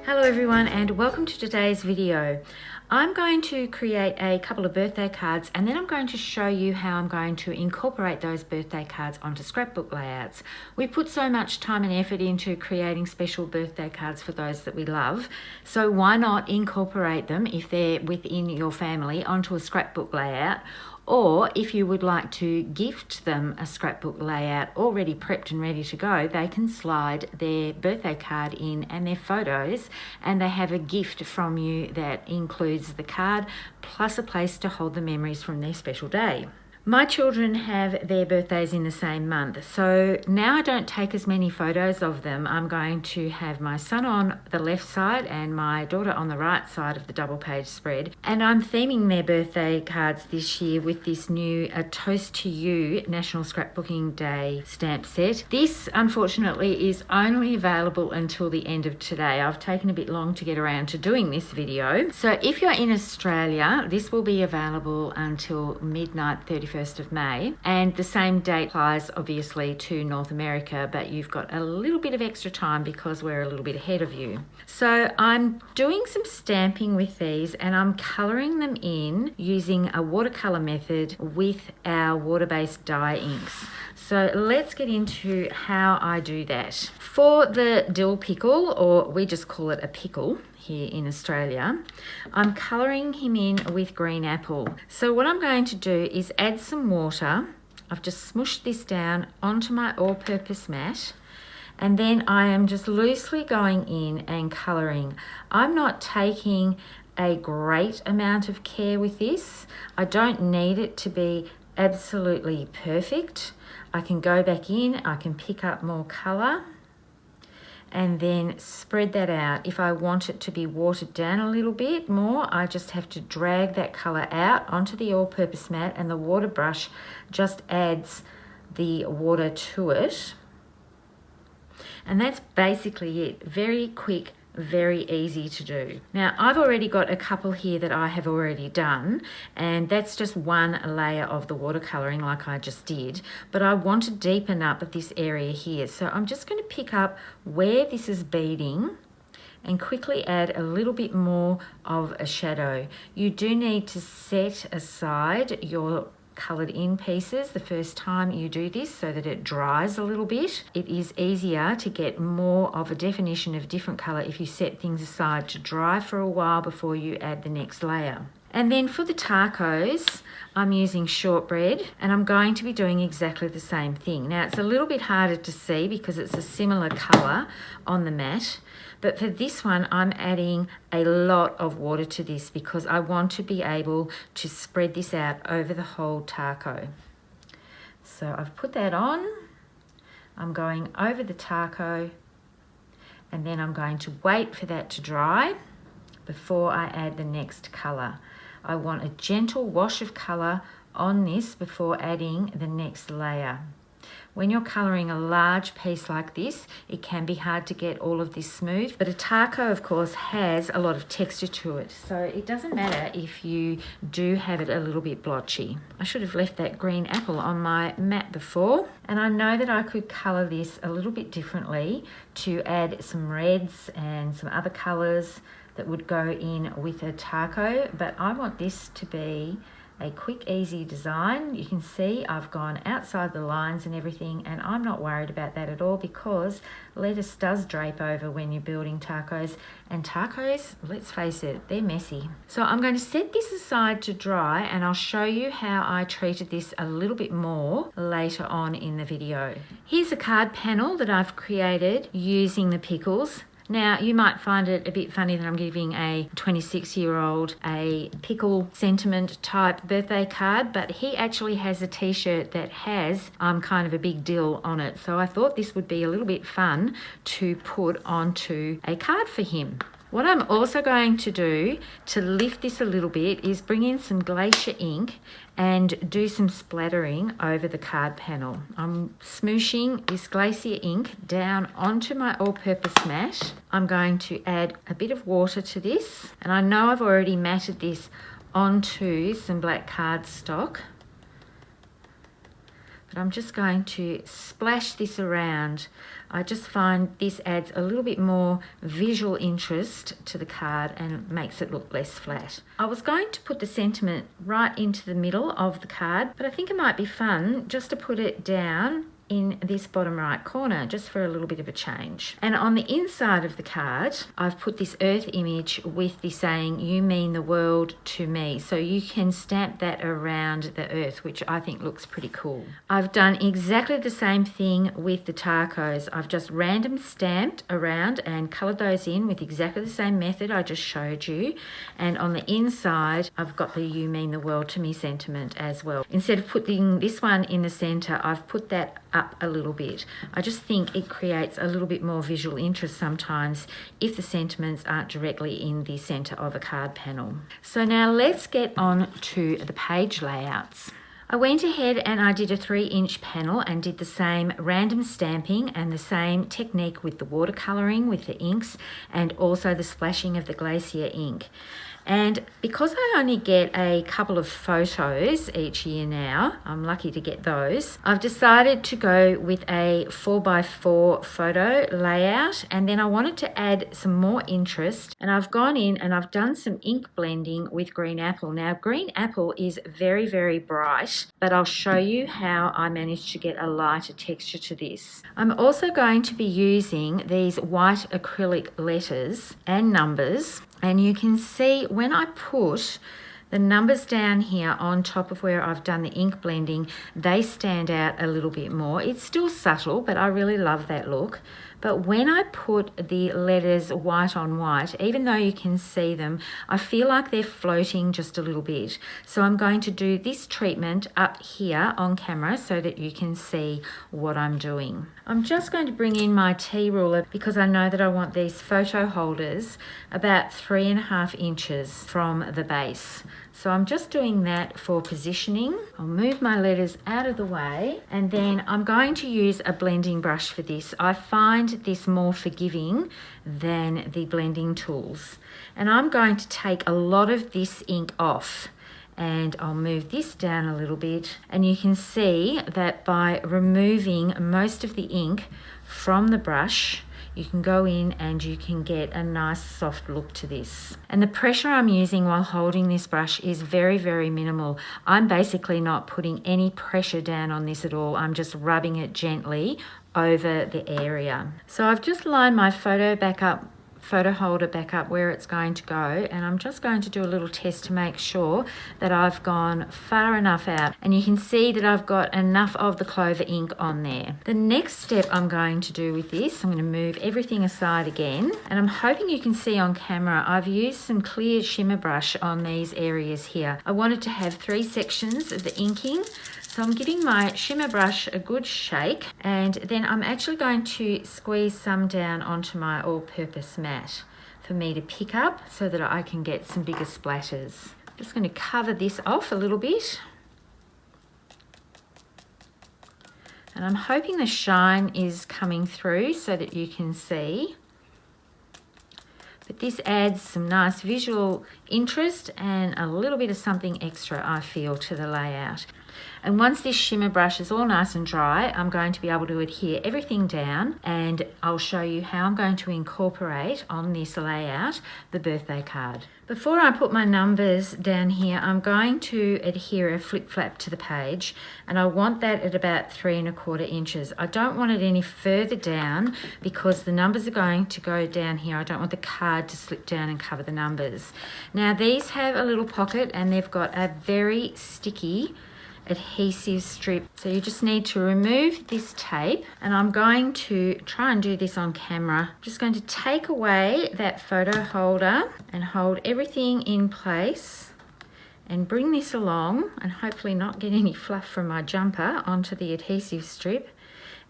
Hello everyone and welcome to today's video. I'm going to create a couple of birthday cards and then I'm going to show you how I'm going to incorporate those birthday cards onto scrapbook layouts. We put so much time and effort into creating special birthday cards for those that we love, so why not incorporate them if they're within your family onto a scrapbook layout, or if you would like to gift them a scrapbook layout already prepped and ready to go, they can slide their birthday card in and their photos and they have a gift from you that includes the card plus a place to hold the memories from their special day. My children have their birthdays in the same month, so now I don't take as many photos of them. I'm going to have my son on the left side and my daughter on the right side of the double page spread, and I'm theming their birthday cards this year with this new A Toast to You National Scrapbooking Day stamp set. This unfortunately is only available until the end of today. I've taken a bit long to get around to doing this video, so if you're in Australia this will be available until midnight 31st of May, and the same date applies obviously to North America, but you've got a little bit of extra time because we're a little bit ahead of you. So I'm doing some stamping with these and I'm colouring them in using a watercolour method with our water-based dye inks. So let's get into how I do that. For the dill pickle, or we just call it a pickle here in Australia, I'm colouring him in with green apple. So what I'm going to do is add some water. I've just smooshed this down onto my all-purpose mat, and then I am just loosely going in and colouring. I'm not taking a great amount of care with this. I don't need it to be absolutely perfect. I can go back in, I can pick up more colour and then spread that out. If I want it to be watered down a little bit more, I just have to drag that colour out onto the all-purpose mat and the water brush just adds the water to it. And that's basically it. Very quick, very easy to do. Now I've already got a couple here that I have already done, and that's just one layer of the watercolouring like I just did, but I want to deepen up this area here, so I'm just going to pick up where this is beading and quickly add a little bit more of a shadow. You do need to set aside your coloured in pieces the first time you do this so that it dries a little bit. It is easier to get more of a definition of different colour if you set things aside to dry for a while before you add the next layer. And then for the tacos, I'm using shortbread and I'm going to be doing exactly the same thing. Now it's a little bit harder to see because it's a similar colour on the mat, but for this one I'm adding a lot of water to this because I want to be able to spread this out over the whole taco. So I've put that on, I'm going over the taco, and then I'm going to wait for that to dry before I add the next colour. I want a gentle wash of colour on this before adding the next layer. When you're colouring a large piece like this, it can be hard to get all of this smooth, but a taco of course has a lot of texture to it, so it doesn't matter if you do have it a little bit blotchy. I should have left that green apple on my mat before, and I know that I could colour this a little bit differently to add some reds and some other colours that would go in with a taco, but I want this to be a quick, easy design. You can see I've gone outside the lines and everything, and I'm not worried about that at all because lettuce does drape over when you're building tacos, and tacos, let's face it, they're messy. So I'm going to set this aside to dry and I'll show you how I treated this a little bit more later on in the video. Here's a card panel that I've created using the pickles. Now, you might find it a bit funny that I'm giving a 26-year-old a pickle sentiment type birthday card, but he actually has a t-shirt that has kind of a big dill on it. So I thought this would be a little bit fun to put onto a card for him. What I'm also going to do to lift this a little bit is bring in some glacier ink and do some splattering over the card panel. I'm smooshing this glacier ink down onto my all-purpose mat. I'm going to add a bit of water to this, and I know I've already matted this onto some black cardstock, But I'm just going to splash this around. I just find this adds a little bit more visual interest to the card and makes it look less flat. I was going to put the sentiment right into the middle of the card, but I think it might be fun just to put it down in this bottom right corner, just for a little bit of a change. And on the inside of the card, I've put this earth image with the saying, "You mean the world to me." So you can stamp that around the earth, which I think looks pretty cool. I've done exactly the same thing with the tacos. I've just random stamped around and coloured those in with exactly the same method I just showed you. And on the inside, I've got the "You mean the world to me" sentiment as well. Instead of putting this one in the centre, I've put that up a little bit. I just think it creates a little bit more visual interest sometimes if the sentiments aren't directly in the centre of a card panel. So now let's get on to the page layouts. I went ahead and I did a 3-inch panel and did the same random stamping and the same technique with the watercolouring with the inks and also the splashing of the glacier ink. And because I only get a couple of photos each year now, I'm lucky to get those, I've decided to go with a 4x4 photo layout, and then I wanted to add some more interest, and I've gone in and I've done some ink blending with green apple. Now green apple is very, very bright, but I'll show you how I managed to get a lighter texture to this. I'm also going to be using these white acrylic letters and numbers. And you can see when I put the numbers down here on top of where I've done the ink blending, they stand out a little bit more. It's still subtle, but I really love that look. But when I put the letters white on white, even though you can see them, I feel like they're floating just a little bit. So I'm going to do this treatment up here on camera so that you can see what I'm doing. I'm just going to bring in my T-ruler because I know that I want these photo holders about 3.5 inches from the base. So I'm just doing that for positioning. I'll move my letters out of the way, and then I'm going to use a blending brush for this. I find this more forgiving than the blending tools. And I'm going to take a lot of this ink off, and I'll move this down a little bit, and you can see that by removing most of the ink from the brush, you can go in and you can get a nice soft look to this. And the pressure I'm using while holding this brush is very, very minimal. I'm basically not putting any pressure down on this at all. I'm just rubbing it gently over the area. So I've just lined my photo holder back up where it's going to go, and I'm just going to do a little test to make sure that I've gone far enough out, and you can see that I've got enough of the clover ink on there. The next step I'm going to do with this, I'm going to move everything aside again, and I'm hoping you can see on camera I've used some clear shimmer brush on these areas here. I wanted to have 3 sections of the inking. So I'm giving my shimmer brush a good shake, and then I'm actually going to squeeze some down onto my all-purpose mat for me to pick up so that I can get some bigger splatters. I'm just going to cover this off a little bit. And I'm hoping the shine is coming through so that you can see. But this adds some nice visual interest and a little bit of something extra, I feel, to the layout. And once this shimmer brush is all nice and dry, I'm going to be able to adhere everything down, and I'll show you how I'm going to incorporate on this layout the birthday card. Before I put my numbers down here, I'm going to adhere a flip flap to the page, and I want that at about 3.25 inches. I don't want it any further down because the numbers are going to go down here. I don't want the card to slip down and cover the numbers. Now these have a little pocket, and they've got a very sticky adhesive strip, so you just need to remove this tape, and I'm going to try and do this on camera. I'm just going to take away that photo holder and hold everything in place and bring this along and hopefully not get any fluff from my jumper onto the adhesive strip.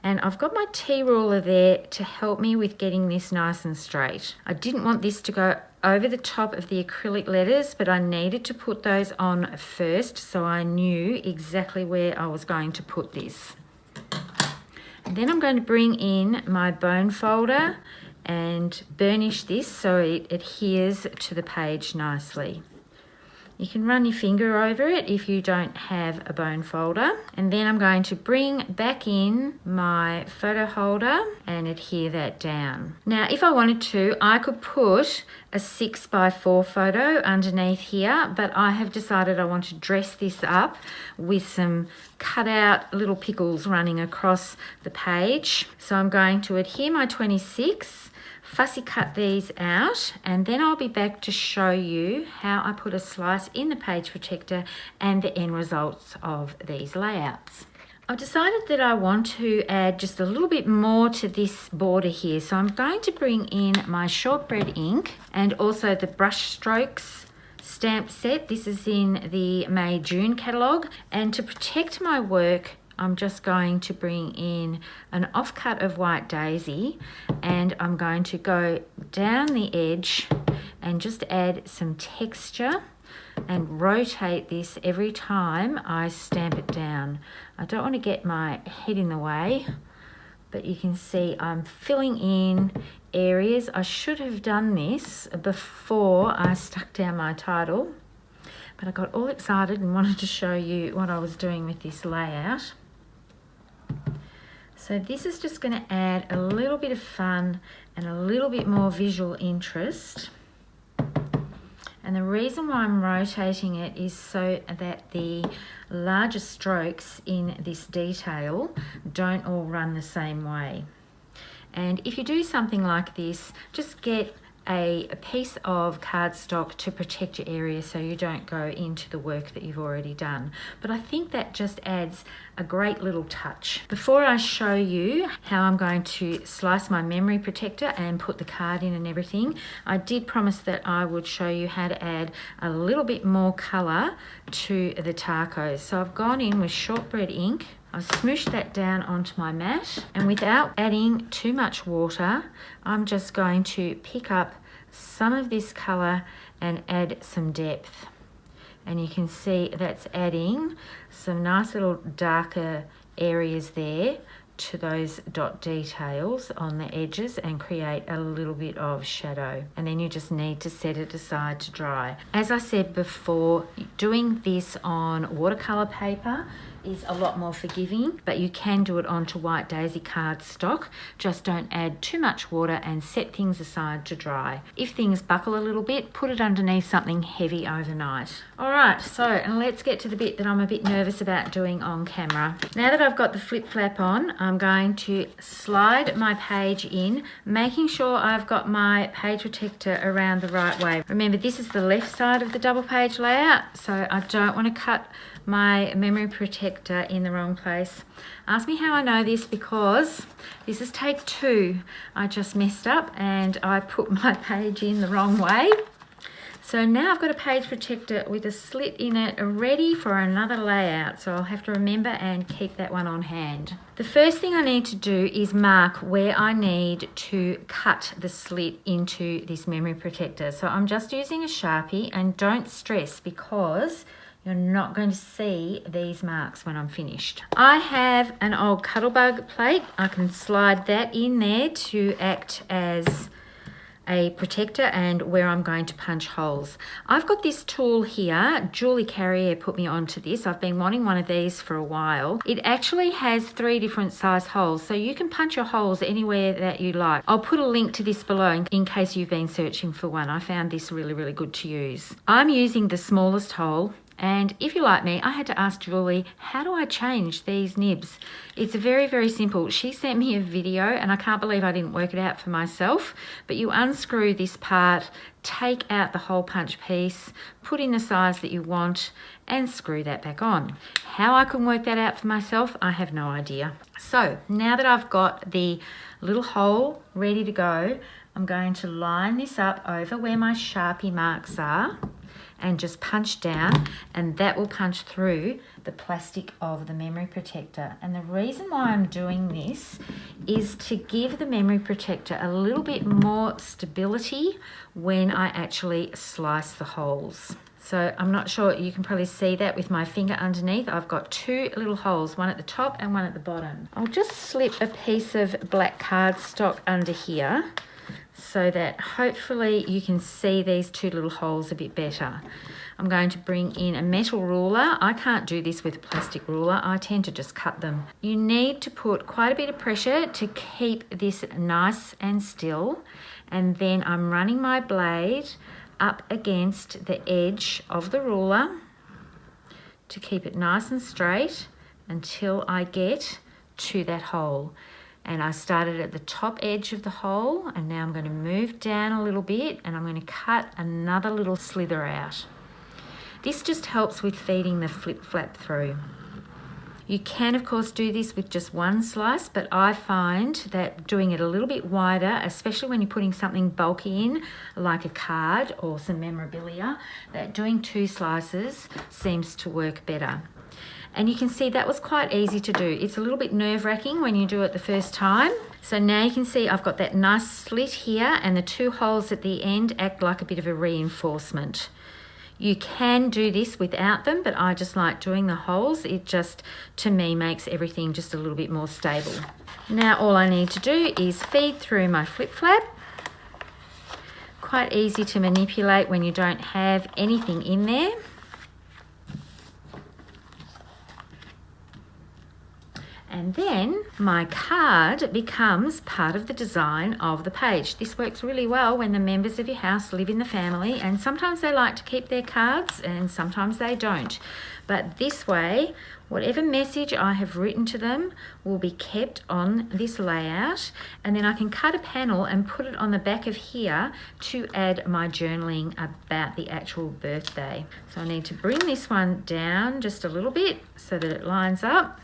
And I've got my T-ruler there to help me with getting this nice and straight. I didn't want this to go over the top of the acrylic letters, but I needed to put those on first so I knew exactly where I was going to put this. And then I'm going to bring in my bone folder and burnish this so it adheres to the page nicely. You can run your finger over it if you don't have a bone folder. And then I'm going to bring back in my photo holder and adhere that down. Now, if I wanted to, I could put a 6x4 photo underneath here, but I have decided I want to dress this up with some cut out little pickles running across the page. So I'm going to adhere my 26, fussy cut these out, and then I'll be back to show you how I put a slice in the page protector and the end results of these layouts. I've decided that I want to add just a little bit more to this border here. So I'm going to bring in my shortbread ink and also the brush strokes stamp set. This is in the May-June catalogue. And to protect my work, I'm just going to bring in an offcut of White Daisy, and I'm going to go down the edge and just add some texture and rotate this every time I stamp it down. I don't want to get my head in the way, but you can see I'm filling in areas. I should have done this before I stuck down my title, but I got all excited and wanted to show you what I was doing with this layout. So this is just going to add a little bit of fun and a little bit more visual interest. And the reason why I'm rotating it is so that the larger strokes in this detail don't all run the same way. And if you do something like this, just get a piece of cardstock to protect your area so you don't go into the work that you've already done. But I think that just adds a great little touch. Before I show you how I'm going to slice my memory protector and put the card in and everything, I did promise that I would show you how to add a little bit more colour to the tacos. So I've gone in with shortbread ink. I've smooshed that down onto my mat, and without adding too much water, I'm just going to pick up some of this colour and add some depth. And you can see that's adding some nice little darker areas there to those dot details on the edges and create a little bit of shadow. And then you just need to set it aside to dry. As I said before, doing this on watercolour paper is a lot more forgiving, but you can do it onto White Daisy cardstock. Just don't add too much water and set things aside to dry. If things buckle a little bit, put it underneath something heavy overnight. Alright, so let's get to the bit that I'm a bit nervous about doing on camera. Now that I've got the flip flap on, I'm going to slide my page in, making sure I've got my page protector around the right way. Remember, this is the left side of the double page layout, so I don't want to cut my memory protector in the wrong place. Ask me how I know this, because this is take 2. I just messed up and I put my page in the wrong way. So now I've got a page protector with a slit in it ready for another layout, so I'll have to remember and keep that one on hand. The first thing I need to do is mark where I need to cut the slit into this memory protector. So I'm just using a Sharpie, and don't stress because you're not going to see these marks when I'm finished. I have an old Cuttlebug plate. I can slide that in there to act as a protector and where I'm going to punch holes. I've got this tool here. Julie Carrier put me onto this. I've been wanting one of these for a while. It actually has 3 different size holes, so you can punch your holes anywhere that you like. I'll put a link to this below in case you've been searching for one. I found this really, really good to use. I'm using the smallest hole. And if you're like me, I had to ask Julie, how do I change these nibs? It's very, very simple. She sent me a video and I can't believe I didn't work it out for myself. But you unscrew this part, take out the hole punch piece, put in the size that you want and screw that back on. How I can work that out for myself, I have no idea. So now that I've got the little hole ready to go, I'm going to line this up over where my Sharpie marks are and just punch down, and that will punch through the plastic of the memory protector. And the reason why I'm doing this is to give the memory protector a little bit more stability when I actually slice the holes. So I'm not sure, you can probably see that with my finger underneath. I've got 2 little holes, one at the top and one at the bottom. I'll just slip a piece of black cardstock under here so that hopefully you can see these 2 little holes a bit better. I'm going to bring in a metal ruler. I can't do this with a plastic ruler. I tend to just cut them. You need to put quite a bit of pressure to keep this nice and still. And then I'm running my blade up against the edge of the ruler to keep it nice and straight until I get to that hole. And I started at the top edge of the hole, and now I'm going to move down a little bit and I'm going to cut another little slither out. This just helps with feeding the flip flap through. You can of course do this with just one slice, but I find that doing it a little bit wider, especially when you're putting something bulky in like a card or some memorabilia, that doing 2 slices seems to work better. And you can see that was quite easy to do. It's a little bit nerve-wracking when you do it the first time. So now you can see I've got that nice slit here, and the 2 holes at the end act like a bit of a reinforcement. You can do this without them, but I just like doing the holes. It just, to me, makes everything just a little bit more stable. Now all I need to do is feed through my flip flap. Quite easy to manipulate when you don't have anything in there. And then my card becomes part of the design of the page. This works really well when the members of your house live in the family, and sometimes they like to keep their cards and sometimes they don't. But this way, whatever message I have written to them will be kept on this layout, and then I can cut a panel and put it on the back of here to add my journaling about the actual birthday. So I need to bring this one down just a little bit so that it lines up.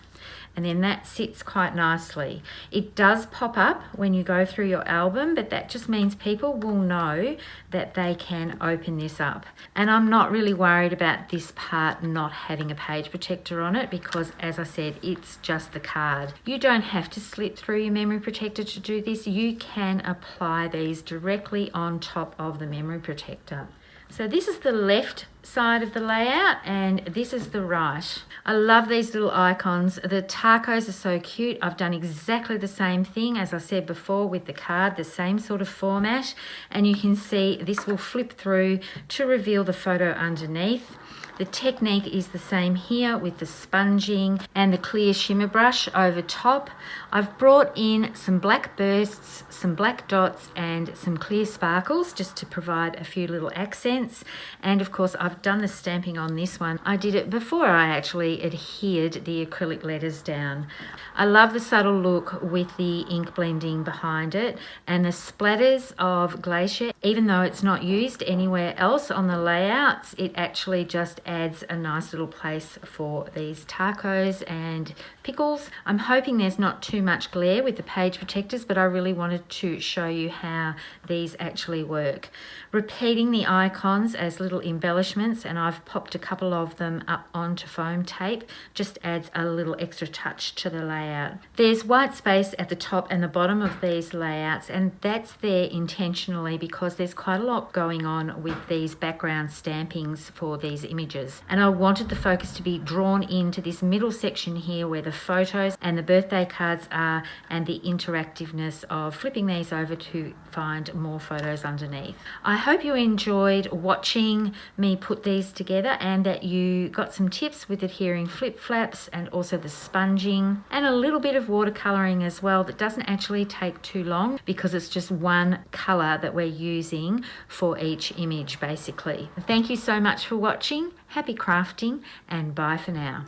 And then that sits quite nicely. It does pop up when you go through your album, but that just means people will know that they can open this up. And I'm not really worried about this part not having a page protector on it because, as I said, it's just the card. You don't have to slip through your memory protector to do this. You can apply these directly on top of the memory protector. So this is the left side of the layout and this is the right. I love these little icons. The tacos are so cute. I've done exactly the same thing as I said before with the card, the same sort of format, and you can see this will flip through to reveal the photo underneath. The technique is the same here with the sponging and the clear shimmer brush over top. I've brought in some black bursts, some black dots and some clear sparkles just to provide a few little accents. And of course I've done the stamping on this one. I did it before I actually adhered the acrylic letters down. I love the subtle look with the ink blending behind it and the splatters of glacier. Even though it's not used anywhere else on the layouts, it actually just adds a nice little place for these tacos and pickles. I'm hoping there's not too much glare with the page protectors, but I really wanted to show you how these actually work. Repeating the icons as little embellishments, and I've popped a couple of them up onto foam tape, just adds a little extra touch to the layout. There's white space at the top and the bottom of these layouts, and that's there intentionally because there's quite a lot going on with these background stampings for these images. And I wanted the focus to be drawn into this middle section here where the photos and the birthday cards are, and the interactiveness of flipping these over to find more photos underneath. I hope you enjoyed watching me put these together and that you got some tips with adhering flip flaps and also the sponging and a little bit of watercolouring as well. That doesn't actually take too long because it's just one colour that we're using for each image basically. Thank you so much for watching. Happy crafting and bye for now.